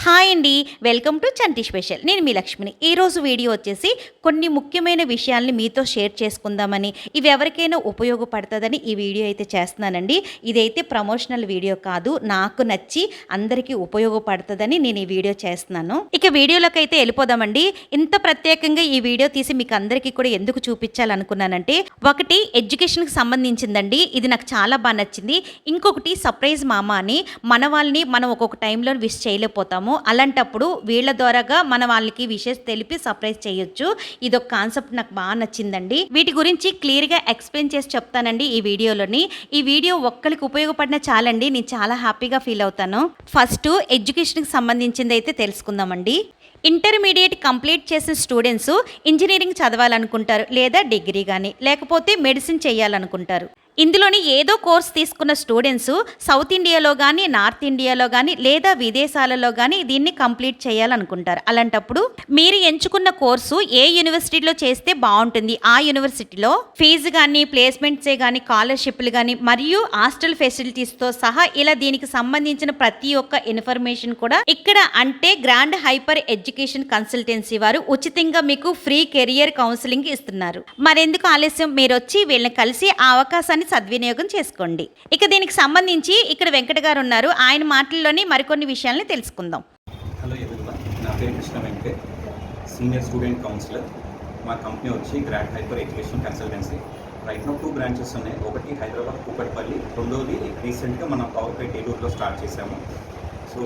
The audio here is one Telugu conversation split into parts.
హాయ్ అండి, వెల్కమ్ టు చంటి స్పెషల్. నేను మీ లక్ష్మిని. ఈరోజు వీడియో వచ్చేసి కొన్ని ముఖ్యమైన విషయాల్ని మీతో షేర్ చేసుకుందామని, ఇవి ఎవరికైనా ఉపయోగపడుతుందని ఈ వీడియో అయితే చేస్తున్నానండి. ఇదైతే ప్రమోషనల్ వీడియో కాదు, నాకు నచ్చి అందరికీ ఉపయోగపడుతుందని నేను ఈ వీడియో చేస్తున్నాను. ఇక వీడియోలోకి అయితే వెళ్ళిపోదామండి. ఇంత ప్రత్యేకంగా ఈ వీడియో తీసి మీకు అందరికీ కూడా ఎందుకు చూపించాలనుకున్నానంటే, ఒకటి ఎడ్యుకేషన్కి సంబంధించిందండి, ఇది నాకు చాలా బాగా నచ్చింది. ఇంకొకటి సర్ప్రైజ్ మామ అని మన వాళ్ళని మనం ఒక్కొక్క టైంలో విష్ చేయలేకపోతాము. అలాంటప్పుడు వీళ్ళ ద్వారాగా మన వాళ్ళకి విషెస్ తెలిపి సర్ప్రైజ్ చేయొచ్చు. ఇదొక కాన్సెప్ట్ నాకు బాగా నచ్చిందండి. వీటి గురించి క్లియర్గా ఎక్స్ప్లెయిన్ చేసి చెప్తానండి ఈ వీడియోలోని. ఈ వీడియో ఒక్కరికి ఉపయోగపడిన చాలండి, నేను చాలా హ్యాపీగా ఫీల్ అవుతాను. ఫస్ట్ ఎడ్యుకేషన్కి సంబంధించింది అయితే తెలుసుకుందామండి. ఇంటర్మీడియట్ కంప్లీట్ చేసిన స్టూడెంట్స్ ఇంజనీరింగ్ చదవాలనుకుంటారు, లేదా డిగ్రీ కానీ, లేకపోతే మెడిసిన్ చేయాలనుకుంటారు. ఇందులోని ఏదో కోర్స్ తీసుకున్న స్టూడెంట్స్ సౌత్ ఇండియాలో కానీ, నార్త్ ఇండియాలో కానీ, లేదా విదేశాలలో కానీ దీన్ని కంప్లీట్ చేయాలనుకుంటారు. అలాంటప్పుడు మీరు ఎంచుకున్న కోర్సు ఏ యూనివర్సిటీలో చేస్తే బాగుంటుంది, ఆ యూనివర్సిటీలో ఫీజు కానీ, ప్లేస్మెంట్సే కానీ, స్కాలర్షిప్లు కానీ, మరియు హాస్టల్ ఫెసిలిటీస్తో సహా ఇలా దీనికి సంబంధించిన ప్రతి ఒక్క ఇన్ఫర్మేషన్ కూడా ఇక్కడ అంటే గ్రాండ్ హైపర్ ఎడ్యుకేషన్ కన్సల్టెన్సీ వారు ఉచితంగా మీకు ఫ్రీ కెరియర్ కౌన్సిలింగ్ ఇస్తున్నారు. మరెందుకు ఆలస్యం, మీరు వచ్చి వీళ్ళని కలిసి ఆ అవకాశాన్ని సద్వినియోగం చేసుకోండి. ఇక దీనికి సంబంధించి ఇక్కడ వెంకట గారు ఉన్నారు, ఆయన మాటల్లోని మరికొన్ని విషయాలను తెలుసుకుందాం. హలో ఎవరివన్, నా పేరు Krishna Venkat, senior student counsellor. మా కంపెనీ వచ్చి grand hyper education consultancy. Right now 2 branches ఉన్నాయి. ఒకటి హైదరాబాద్ కూకట్పల్లి, రెండోది రీసెంట్గా మనం పవర్పేట్ ఏలూరులో స్టార్ట్ చేసాము. సో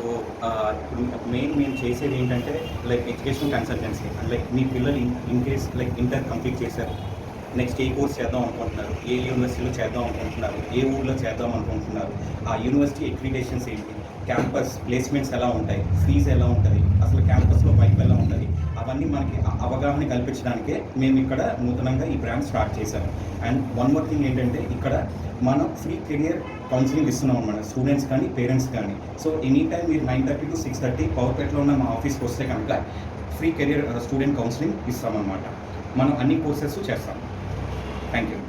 ఇప్పుడు మేము చేసేది ఏంటంటే లైక్ ఎడ్యుకేషన్ కన్సల్టెన్సీ. లైక్ మీ పిల్లలు in case like inter complete చేశారు, నెక్స్ట్ ఏ కోర్స్ చేద్దాం అనుకుంటున్నారు, ఏ యూనివర్సిటీలో చేద్దాం అనుకుంటున్నారు, ఏ ఊళ్ళో చేద్దాం అనుకుంటున్నారు, ఆ యూనివర్సిటీ అక్రిడిటేషన్స్ ఏంటి, క్యాంపస్ ప్లేస్మెంట్స్ ఎలా ఉంటాయి, ఫీజు ఎలా ఉంటుంది, అసలు క్యాంపస్లో వైపు ఎలా ఉంటుంది, అవన్నీ మనకి అవగాహన కల్పించడానికే మేము ఇక్కడ నూతనంగా ఈ బ్రాంచ్ స్టార్ట్ చేశాము. అండ్ వన్ మోర్ థింగ్ ఏంటంటే, ఇక్కడ మనం ఫ్రీ కెరియర్ కౌన్సిలింగ్ ఇస్తున్నాం అన్నమాట, స్టూడెంట్స్ కానీ పేరెంట్స్ కానీ. సో ఎనీ టైం మీరు 9:30 to 6:30 పవర్పేట్లో ఉన్న మా ఆఫీస్కి వస్తే కనుక ఫ్రీ కెరియర్ స్టూడెంట్ కౌన్సిలింగ్ ఇస్తామన్నమాట. మనం అన్ని కోర్సెస్ చేస్తాం.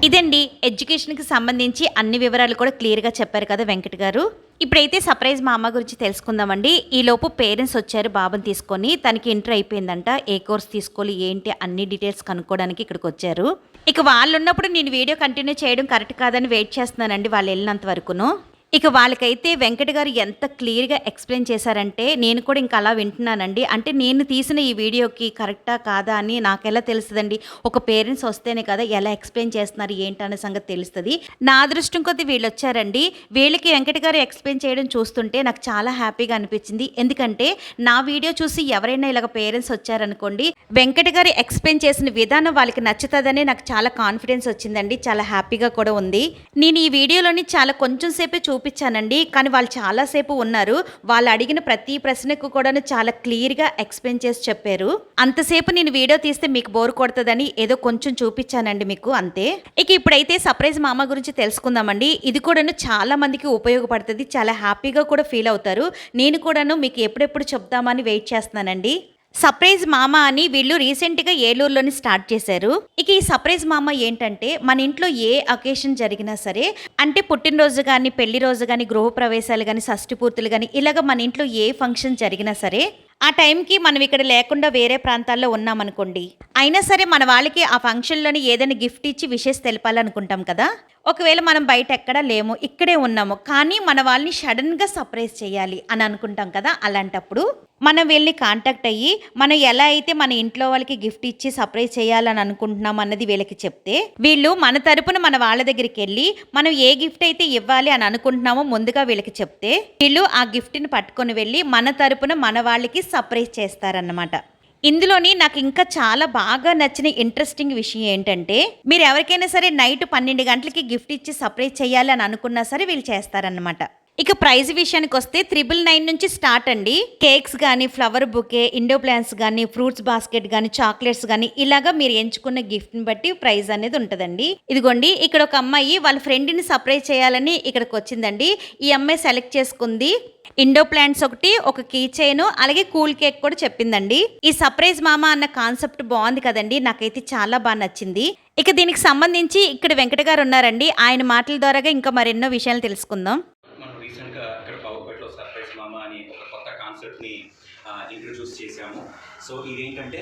ఇదండి ఎడ్యుకేషన్కి సంబంధించి అన్ని వివరాలు కూడా క్లియర్గా చెప్పారు కదా వెంకట్ గారు. ఇప్పుడైతే సర్ప్రైజ్ మామ గురించి తెలుసుకుందామండి. ఈలోపు పేరెంట్స్ వచ్చారు బాబుని తీసుకొని, తనకి ఇంటర్ అయిపోయిందంట, ఏ కోర్స్ తీసుకోవాలి ఏంటి అన్ని డీటెయిల్స్ కనుక్కోవడానికి ఇక్కడికి వచ్చారు. ఇక వాళ్ళు ఉన్నప్పుడు నేను వీడియో కంటిన్యూ చేయడం కరెక్ట్ కాదని వెయిట్ చేస్తున్నానండి వాళ్ళు వెళ్ళినంత వరకును. ఇక వాళ్ళకైతే వెంకట గారు ఎంత క్లియర్గా ఎక్స్ప్లెయిన్ చేశారంటే నేను కూడా ఇంకా అలా వింటున్నానండి. అంటే నేను తీసిన ఈ వీడియోకి కరెక్టా కాదా అని నాకు ఎలా తెలుస్తుందండి, ఒక పేరెంట్స్ వస్తేనే కదా ఎలా ఎక్స్ప్లెయిన్ చేస్తున్నారు ఏంటనే సంగతి తెలుస్తుంది. నా అదృష్టం కొద్దీ వీళ్ళు వచ్చారండి. వీళ్ళకి వెంకట గారు ఎక్స్ప్లెయిన్ చేయడం చూస్తుంటే నాకు చాలా హ్యాపీగా అనిపించింది. ఎందుకంటే నా వీడియో చూసి ఎవరైనా ఇలాగ పేరెంట్స్ వచ్చారనుకోండి, వెంకట గారు ఎక్స్ప్లెయిన్ చేసిన విధానం వాళ్ళకి నచ్చుతుందని నాకు చాలా కాన్ఫిడెన్స్ వచ్చిందండి, చాలా హ్యాపీగా కూడా ఉంది. నేను ఈ వీడియోలోని చాలా కొంచెం సేపే చూపించానండి, కానీ వాళ్ళు చాలాసేపు ఉన్నారు. వాళ్ళు అడిగిన ప్రతి ప్రశ్నకు కూడా చాలా క్లియర్గా ఎక్స్ప్లెయిన్ చేసి చెప్పారు. అంతసేపు నేను వీడియో తీస్తే మీకు బోర్ కొడుతుందని ఏదో కొంచెం చూపించానండి మీకు, అంతే. ఇక ఇప్పుడైతే సర్ప్రైజ్ మామ గురించి తెలుసుకుందామండి. ఇది కూడాను చాలా మందికి ఉపయోగపడుతుంది, చాలా హ్యాపీగా కూడా ఫీల్ అవుతారు. నేను కూడాను మీకు ఎప్పుడెప్పుడు చెప్దామని వెయిట్ చేస్తున్నానండి. సర్ప్రైజ్ మామ అని వీళ్ళు రీసెంట్గా ఏలూరులోని స్టార్ట్ చేశారు. ఇక ఈ సర్ప్రైజ్ మామ ఏంటంటే, మన ఇంట్లో ఏ అకేషన్ జరిగినా సరే, అంటే పుట్టినరోజు కానీ, పెళ్లి రోజు కానీ, గృహప్రవేశాలు కానీ, షష్ఠి పూర్తులు కానీ, ఇలాగ మన ఇంట్లో ఏ ఫంక్షన్ జరిగినా సరే, ఆ టైంకి మనం ఇక్కడ లేకుండా వేరే ప్రాంతాల్లో ఉన్నామనుకోండి, అయినా సరే మన వాళ్ళకి ఆ ఫంక్షన్లోని ఏదైనా గిఫ్ట్ ఇచ్చి విషెస్ తెలపాలనుకుంటాం కదా. ఒకవేళ మనం బయట ఎక్కడా లేము, ఇక్కడే ఉన్నాము, కానీ మన వాళ్ళని సడన్గా సర్ప్రైజ్ చేయాలి అని అనుకుంటాం కదా. అలాంటప్పుడు మనం వీళ్ళని కాంటాక్ట్ అయ్యి మనం ఎలా అయితే మన ఇంట్లో వాళ్ళకి గిఫ్ట్ ఇచ్చి సర్ప్రైజ్ చేయాలని అనుకుంటున్నాం అన్నది వీళ్ళకి చెప్తే, వీళ్ళు మన తరపున మన వాళ్ళ దగ్గరికి వెళ్ళి మనం ఏ గిఫ్ట్ అయితే ఇవ్వాలి అని అనుకుంటున్నామో ముందుగా వీళ్ళకి చెప్తే, వీళ్ళు ఆ గిఫ్ట్ని పట్టుకొని వెళ్ళి మన తరపున మన వాళ్ళకి సర్ప్రైజ్ చేస్తారన్నమాట. ఇందులోని నాకు ఇంకా చాలా బాగా నచ్చిన ఇంట్రెస్టింగ్ విషయం ఏంటంటే, మీరు ఎవరికైనా సరే నైట్ 12 గంటలకి గిఫ్ట్ ఇచ్చి సర్ప్రైజ్ చేయాలి అని అనుకున్నా సరే వీళ్ళు చేస్తారన్నమాట. ఇక ప్రైజ్ విషయానికి వస్తే 999 నుంచి స్టార్ట్ అండి. కేక్స్ కానీ, ఫ్లవర్ బుకే, ఇండో ప్లాంట్స్ కానీ, ఫ్రూట్స్ బాస్కెట్ కానీ, చాక్లెట్స్ కానీ, ఇలాగా మీరు ఎంచుకున్న గిఫ్ట్ని బట్టి ప్రైజ్ అనేది ఉంటుందండి. ఇదిగోండి ఇక్కడ ఒక అమ్మాయి వాళ్ళ ఫ్రెండ్ని సర్ప్రైజ్ చేయాలని ఇక్కడికి వచ్చిందండి. ఈ అమ్మాయి సెలెక్ట్ చేసుకుంది ఇండో ప్లాంట్స్ ఒకటి, ఒక కీ చైన్, అలాగే కూల్ కేక్ కూడా చెప్పిందండి. ఈ సర్ప్రైజ్ మామ అన్న కాన్సెప్ట్ బాగుంది కదండి, నాకైతే చాలా బాగా నచ్చింది. ఇక దీనికి సంబంధించి ఇక్కడ వెంకట గారు ఉన్నారండి, ఆయన మాటల ద్వారాగా ఇంకా మరెన్నో విషయాలు తెలుసుకుందాం. మనం రీసెంట్గా ఇక్కడ పవర్పేటలో సర్ప్రైజ్ మామ అని ఒక కొత్త కాన్సెప్ట్ని ఇంట్రడ్యూస్ చేశాము. సో ఇదేంటంటే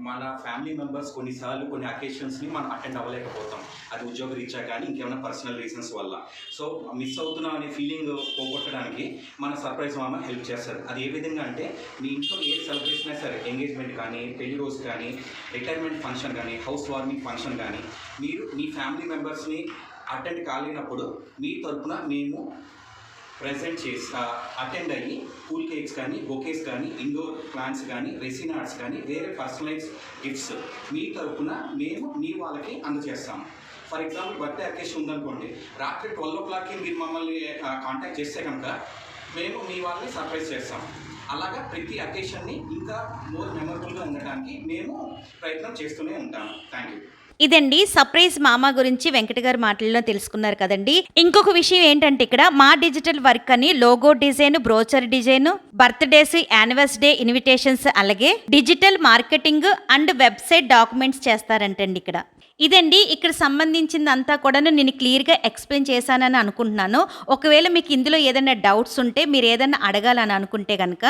మన ఫ్యామిలీ మెంబర్స్ కొన్నిసార్లు కొన్ని అకేషన్స్ని మనం అటెండ్ అవ్వలేకపోతాం, అది ఉద్యోగ రీత్యా కానీ ఇంకేమైనా పర్సనల్ రీజన్స్ వల్ల. సో మిస్ అవుతున్నాం అనే ఫీలింగ్ పోగొట్టడానికి మన సర్ప్రైజ్ మామ హెల్ప్ చేస్తారు. అది ఏ విధంగా అంటే మీ ఇంట్లో ఏ సెలబ్రేషన్ అయినా సరే, ఎంగేజ్మెంట్ కానీ, పెళ్లి రోజు కానీ, రిటైర్మెంట్ ఫంక్షన్ కానీ, హౌస్ వార్మింగ్ ఫంక్షన్ కానీ, మీరు మీ ఫ్యామిలీ మెంబర్స్ని అటెండ్ కాలేనప్పుడు మీ తరపున మేము ప్రెజెంట్ చేసి అటెండ్ అయ్యి కూల్ కేక్స్ కానీ, బొకేస్ కానీ, ఇండోర్ ప్లాంట్స్ కానీ, రెసిన్ ఆర్ట్స్ కానీ, వేరే పర్సనలైజ్ గిఫ్ట్స్ మీ తరపున మేము మీ వాళ్ళకి అందజేస్తాము. ఫర్ ఎగ్జాంపుల్ బర్త్డే అకేషన్ ఉందనుకోండి, రాత్రి 12 o'clockకి మీరు మమ్మల్ని కాంటాక్ట్ చేస్తే కనుక మేము మీ వాళ్ళని సర్ప్రైజ్ చేస్తాము. అలాగా ప్రతి అకేషన్ని ఇంకా మోర్ మెమరబుల్గా ఉండడానికి మేము ప్రయత్నం చేస్తూనే ఉంటాము. Thank you. ఇదండి సర్ప్రైజ్ మామ గురించి వెంకట గారి మాటల్లో తెలుసుకున్నారు కదండి. ఇంకొక విషయం ఏంటంటే ఇక్కడ మా డిజిటల్ వర్క్ అని logo design, brochure design, birthdays, anniversary invitations, అలాగే digital marketing and website documents చేస్తారంటండి ఇక్కడ. ఇదండి ఇక్కడ సంబంధించింది అంతా కూడా నేను క్లియర్గా ఎక్స్ప్లెయిన్ చేశానని అనుకుంటున్నాను. ఒకవేళ మీకు ఇందులో ఏదైనా డౌట్స్ ఉంటే, మీరు ఏదైనా అడగాలని అనుకుంటే కనుక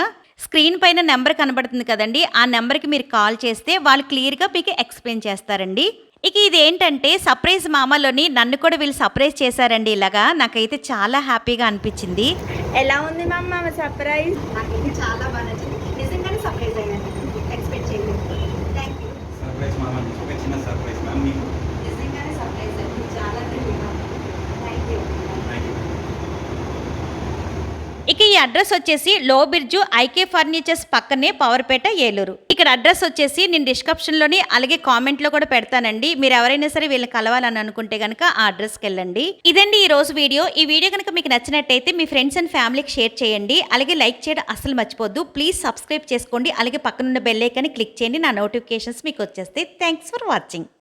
స్క్రీన్ పైన నెంబర్ కనబడుతుంది కదండి, ఆ నెంబర్కి మీరు కాల్ చేస్తే వాళ్ళు క్లియర్గా మీకు ఎక్స్ప్లెయిన్ చేస్తారండి. ఇక ఇది ఏంటంటే సర్ప్రైజ్ మామలోని నన్ను కూడా వీళ్ళు సర్ప్రైజ్ చేశారండి. ఇలాగా నాకైతే చాలా హ్యాపీగా అనిపించింది. ఎలా ఉంది మామ సర్ప్రైజ్? నాకైతే చాలా బాగా నచ్చింది. నిజంగానే సర్ప్రైజ్ అయ్యాను, ఎక్స్పెక్ట్ చేయలేదు. Thank you. సర్ప్రైజ్ మామ, ఒక చిన్న సర్ప్రైజ్ మ్యామ్ మీకు. నిజంగానే సర్ప్రైజ్ అయ్యింది, చాలా థ్యాంక్ యూ. Thank you. ఇక ఈ అడ్రస్ వచ్చేసి లో బిర్జు ఐకే ఫర్నిచర్స్ పక్కనే పవర్పేట, ఏలూరు. ఇక్కడ అడ్రస్ వచ్చేసి నేను డిస్క్రిప్షన్లోని అలాగే కామెంట్లో కూడా పెడతానండి. మీరు ఎవరైనా సరే వీళ్ళని కలవాలని అనుకుంటే కనుక ఆ అడ్రస్కి వెళ్ళండి. ఇదండి ఈ రోజు వీడియో. ఈ వీడియో కనుక మీకు నచ్చినట్టయితే మీ ఫ్రెండ్స్ అండ్ ఫ్యామిలీకి షేర్ చేయండి. అలాగే లైక్ చేయడం అసలు మర్చిపోద్దు. ప్లీజ్ సబ్స్క్రైబ్ చేసుకోండి. అలాగే పక్కనున్న బెల్ ఐకాన్ని క్లిక్ చేయండి. నా నోటిఫికేషన్స్ మీకు వచ్చేస్తాయి. Thanks for watching.